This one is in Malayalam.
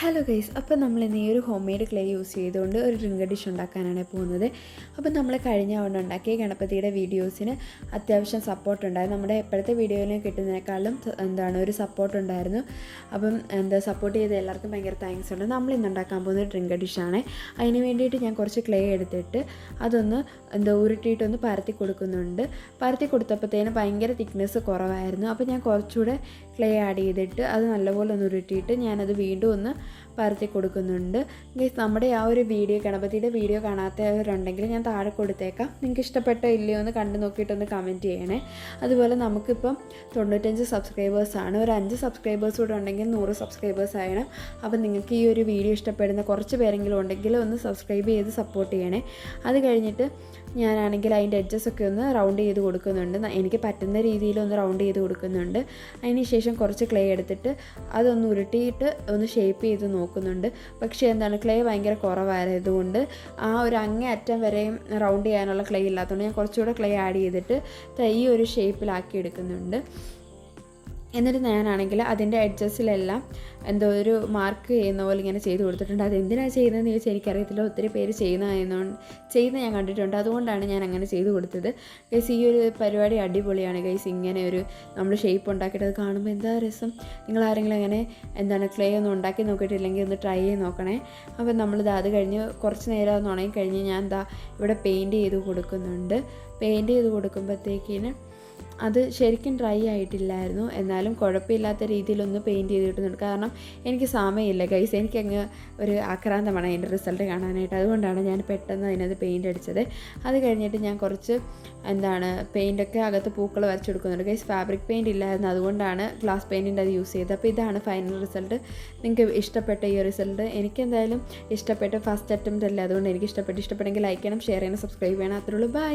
ഹലോ ഗൈസ്, അപ്പോൾ നമ്മൾ ഇന്ന് ഈ ഒരു ഹോം മെയ്ഡ് ക്ലേ യൂസ് ചെയ്തുകൊണ്ട് ഒരു ഡ്രിങ്ക് ഡിഷ് ഉണ്ടാക്കാനാണ് പോകുന്നത്. അപ്പോൾ നമ്മൾ കഴിഞ്ഞ തവണ ഉണ്ടാക്കിയ ഗണപതിയുടെ വീഡിയോസിന് അത്യാവശ്യം സപ്പോർട്ട് ഉണ്ടായിരുന്നു. നമ്മുടെ എപ്പോഴത്തെ വീഡിയോയിൽ കിട്ടുന്നതിനേക്കാളും ഒരു സപ്പോർട്ട് ഉണ്ടായിരുന്നു. അപ്പം സപ്പോർട്ട് ചെയ്ത് എല്ലാവർക്കും ഭയങ്കര താങ്ക്സ് ഉണ്ട്. നമ്മൾ ഇന്ന് ഉണ്ടാക്കാൻ പോകുന്ന ഡ്രിങ്ക് ഡിഷാണ്. അതിന് വേണ്ടിയിട്ട് ഞാൻ കുറച്ച് ക്ലേ എടുത്തിട്ട് അതൊന്ന് ഉരുട്ടിയിട്ടൊന്ന് പരത്തി കൊടുക്കുന്നുണ്ട്. പരത്തി കൊടുത്തപ്പോഴത്തേന് ഭയങ്കര തിക്നെസ് കുറവായിരുന്നു. അപ്പോൾ ഞാൻ കുറച്ചുകൂടെ ക്ലേ ആഡ് ചെയ്തിട്ട് അത് നല്ലപോലെ ഒന്ന് ഉരുട്ടിയിട്ട് ഞാനത് വീണ്ടും ഒന്ന് പരത്തി കൊടുക്കുന്നുണ്ട്. ഗൈസ്, നമ്മുടെ ആ ഒരു വീഡിയോ ഗണപതിയുടെ വീഡിയോ കാണാത്തവരുണ്ടെങ്കിൽ ഞാൻ താഴെ കൊടുത്തേക്കാം. നിങ്ങൾക്ക് ഇഷ്ടപ്പെട്ടോ ഇല്ലയോ എന്ന് കണ്ടു നോക്കിയിട്ടൊന്ന് കമൻറ്റ് ചെയ്യണേ. അതുപോലെ നമുക്കിപ്പം 95 സബ്സ്ക്രൈബേഴ്സാണ്. ഒരു 5 സബ്സ്ക്രൈബേഴ്സ് കൂടെ ഉണ്ടെങ്കിൽ 100 സബ്സ്ക്രൈബേഴ്സ് ആയണം. അപ്പം നിങ്ങൾക്ക് ഈ ഒരു വീഡിയോ ഇഷ്ടപ്പെടുന്ന കുറച്ച് പേരെങ്കിലും ഉണ്ടെങ്കിൽ ഒന്ന് സബ്സ്ക്രൈബ് ചെയ്ത് സപ്പോർട്ട് ചെയ്യണേ. അത് കഴിഞ്ഞിട്ട് ഞാനാണെങ്കിൽ അതിൻ്റെ എഡ്ജസൊക്കെ ഒന്ന് റൗണ്ട് ചെയ്ത് കൊടുക്കുന്നുണ്ട്. എനിക്ക് പറ്റുന്ന രീതിയിൽ ഒന്ന് റൗണ്ട് ചെയ്ത് കൊടുക്കുന്നുണ്ട്. അതിന് ശേഷം കുറച്ച് ക്ലേ എടുത്തിട്ട് അതൊന്ന് ഉരുട്ടിയിട്ട് ഒന്ന് ഷേപ്പ് ചെയ്ത് നോക്കുന്നുണ്ട്. പക്ഷേ ക്ലേ ഭയങ്കര കുറവായതുകൊണ്ട് ആ ഒരു അങ്ങേ അറ്റം വരെയും റൗണ്ട് ചെയ്യാനുള്ള ക്ലേ ഇല്ലാത്തതുകൊണ്ട് ഞാൻ കുറച്ചുകൂടെ ക്ലേ ആഡ് ചെയ്തിട്ട് ഈ ഒരു ഷേപ്പിലാക്കി എടുക്കുന്നുണ്ട്. എന്നിട്ട് ഞാനാണെങ്കിൽ അതിൻ്റെ എഡ്ജസിലെല്ലാം ഒരു മാർക്ക് ചെയ്യുന്ന പോലെ ഇങ്ങനെ ചെയ്ത് കൊടുത്തിട്ടുണ്ട്. അതെന്തിനാണ് ചെയ്യുന്നതെന്ന് ചോദിച്ചാൽ എനിക്കറിയത്തില്ല. ഒത്തിരി പേര് ചെയ്യുന്ന ഞാൻ കണ്ടിട്ടുണ്ട്. അതുകൊണ്ടാണ് ഞാൻ അങ്ങനെ ചെയ്ത് കൊടുത്തത്. ഗൈസ്, ഈ ഒരു പരിപാടി അടിപൊളിയാണ് ഗൈസ്. ഇങ്ങനെ നമ്മൾ ഷേപ്പ് ഉണ്ടാക്കിയിട്ട് അത് കാണുമ്പോൾ എന്താ രസം. നിങ്ങളാരെങ്കിലും അങ്ങനെ ക്ലേ ഒന്നും ഉണ്ടാക്കി നോക്കിയിട്ടില്ലെങ്കിൽ ഒന്ന് ട്രൈ ചെയ്ത് നോക്കണേ. അപ്പോൾ നമ്മളിത് അത് കഴിഞ്ഞ് കുറച്ച് നേരം ഒന്ന് ഉണങ്ങി കഴിഞ്ഞ് ഞാൻ ഇവിടെ പെയിൻറ്റ് ചെയ്ത് കൊടുക്കുന്നുണ്ട്. പെയിൻറ്റ് ചെയ്ത് കൊടുക്കുമ്പോഴത്തേക്കിന് അത് ശരിക്കും ഡ്രൈ ആയിട്ടില്ലായിരുന്നു. എന്നാലും കുഴപ്പമില്ലാത്ത രീതിയിലൊന്ന് പെയിൻറ്റ് ചെയ്ത് കിട്ടുന്നുണ്ട്. കാരണം എനിക്ക് സമയമില്ല ഗൈസ്. എനിക്കങ്ങ് ഒരു ആക്രാന്തമാണ് അതിൻ്റെ റിസൾട്ട് കാണാനായിട്ട്. അതുകൊണ്ടാണ് ഞാൻ പെട്ടെന്ന് അതിനകത്ത് പെയിൻറ്റ് അടിച്ചത്. അത് കഴിഞ്ഞിട്ട് ഞാൻ കുറച്ച് പെയിൻറ്റൊക്കെ അകത്ത് പൂക്കൾ വരച്ച് കൊടുക്കുന്നുണ്ട് ഗൈസ്. ഫാബ്രിക് പെയിൻറ്റ് ഇല്ലായിരുന്നു, അതുകൊണ്ടാണ് ഗ്ലാസ് പെയിൻറ്റിൻ്റെ അത് യൂസ് ചെയ്തത്. അപ്പോൾ ഇതാണ് ഫൈനൽ റിസൾട്ട്. നിങ്ങൾക്ക് ഇഷ്ടപ്പെട്ട ഈ റിസൾട്ട്? എനിക്കെന്തായാലും ഇഷ്ടപ്പെട്ട ഫസ്റ്റ് അറ്റംപ്റ്റ് അല്ലേ, അതുകൊണ്ട് എനിക്ക് ഇഷ്ടപ്പെട്ടെങ്കിൽ ലൈക്ക് ചെയ്യണം, ഷെയർ ചെയ്യണം, സബ്സ്ക്രൈബ് ചെയ്യണം. അത്രയുള്ളൂ. ബൈ.